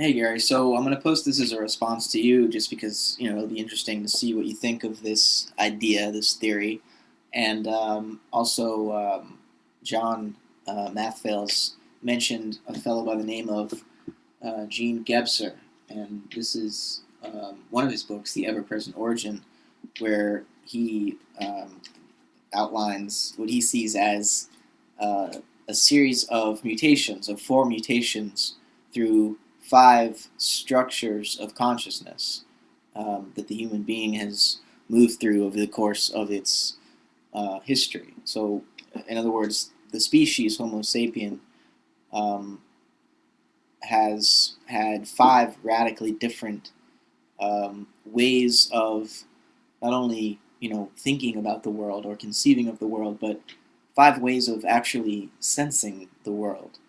Hey Gary, so I'm going to post this as a response to you just because, it'll be interesting to see what you think of this idea, this theory. And also, John Mathfails mentioned a fellow by the name of Gene Gebser. And this is one of his books, The Ever-Present Origin, where he outlines what he sees as uh, a series of mutations, of four mutations through five structures of consciousness that the human being has moved through over the course of its history. So, in other words, the species Homo sapien um, has had five radically different ways of not only thinking about the world or conceiving of the world, but five ways of actually sensing the world.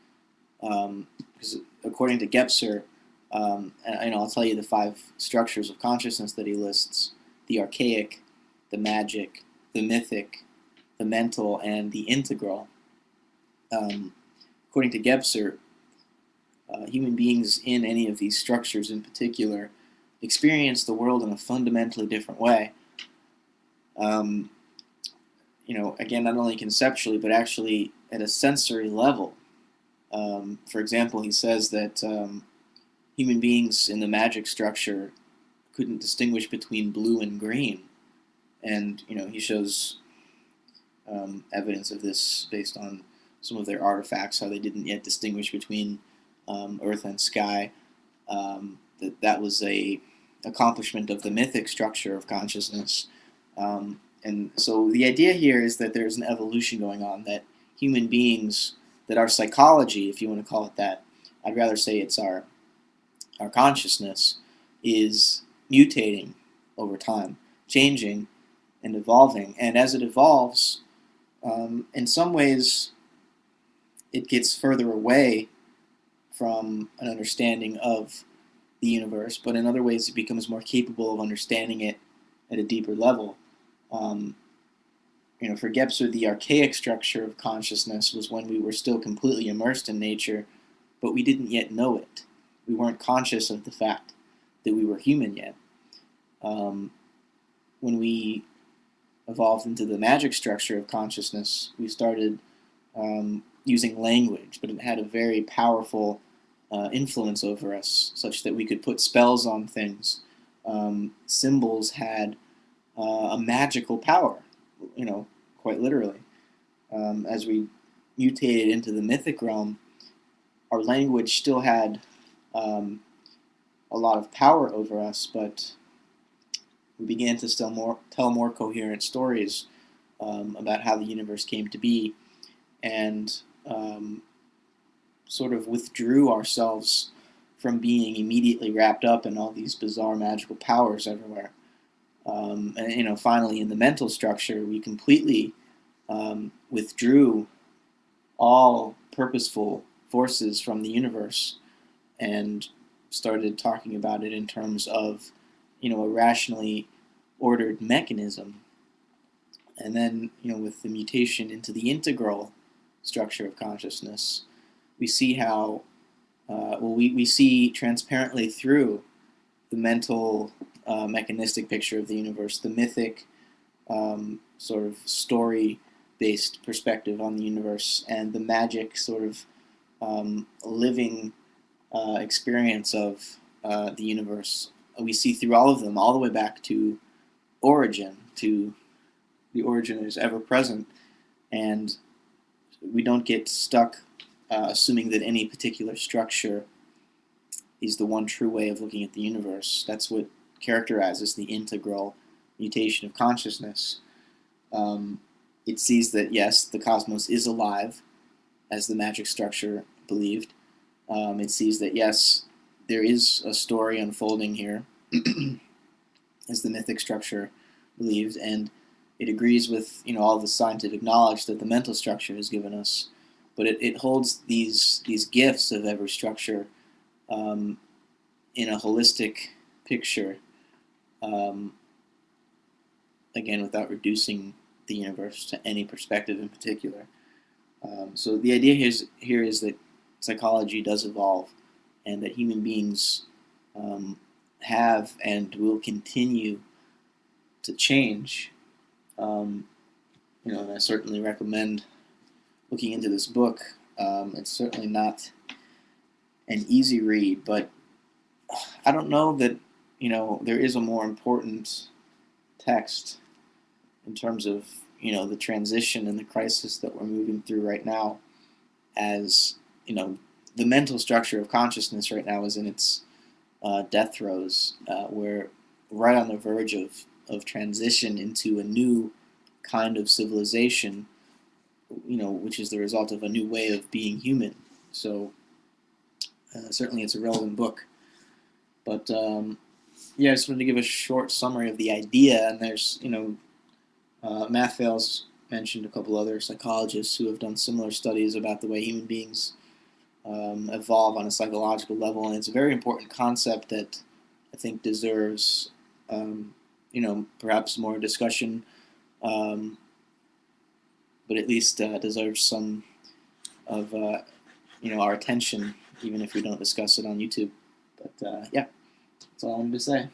Because according to Gebser, and I'll tell you the five structures of consciousness that he lists: the archaic, the magic, the mythic, the mental, and the integral. Um, According to Gebser, human beings in any of these structures in particular experience the world in a fundamentally different way. Um, again, not only conceptually, but actually at a sensory level. For example, he says that human beings in the magic structure couldn't distinguish between blue and green, and he shows evidence of this based on some of their artifacts, how they didn't yet distinguish between earth and sky. That was a accomplishment of the mythic structure of consciousness. And so the idea here is that there's an evolution going on, that human beings, that our psychology, if you want to call it that, I'd rather say it's our consciousness, is mutating over time, changing and evolving. And as it evolves, in some ways, it gets further away from an understanding of the universe, but in other ways, it becomes more capable of understanding it at a deeper level. Um, for Gebser, the archaic structure of consciousness was when we were still completely immersed in nature, but we didn't yet know it. We weren't conscious of the fact that we were human yet. Um, when we evolved into the magic structure of consciousness, we started using language, but it had a very powerful influence over us, such that we could put spells on things. Symbols had a magical power, quite literally. As we mutated into the mythic realm, our language still had a lot of power over us, but we began to tell more coherent stories about how the universe came to be, and sort of withdrew ourselves from being immediately wrapped up in all these bizarre magical powers everywhere. And finally, in the mental structure, we completely withdrew all purposeful forces from the universe and started talking about it in terms of, a rationally ordered mechanism. And then, with the mutation into the integral structure of consciousness, we see how, we see transparently through the mental mechanistic picture of the universe, the mythic sort of story-based perspective on the universe, and the magic sort of living experience of the universe. We see through all of them, all the way back to origin, to the origin that is ever present, and we don't get stuck assuming that any particular structure is the one true way of looking at the universe. That's what characterizes the integral mutation of consciousness. It sees that, yes, the cosmos is alive, as the magic structure believed. It sees that, yes, there is a story unfolding here, as the mythic structure believed, and it agrees with all the scientific knowledge that the mental structure has given us. But it holds these gifts of every structure in a holistic picture, um, again, without reducing the universe to any perspective in particular. So the idea here is that psychology does evolve. and that human beings have and will continue to change. And I certainly recommend looking into this book. It's certainly not an easy read, but I don't know that there is a more important text in terms of the transition and the crisis that we're moving through right now. As the mental structure of consciousness right now is in its death throes. We're right on the verge of transition into a new kind of civilization, which is the result of a new way of being human. So certainly it's a relevant book. But yeah, I just wanted to give a short summary of the idea. And there's, Mathales mentioned a couple other psychologists who have done similar studies about the way human beings evolve on a psychological level. And it's a very important concept that I think deserves, perhaps more discussion, but at least deserves some of, our attention, even if we don't discuss it on YouTube. But yeah, that's all I wanted to say.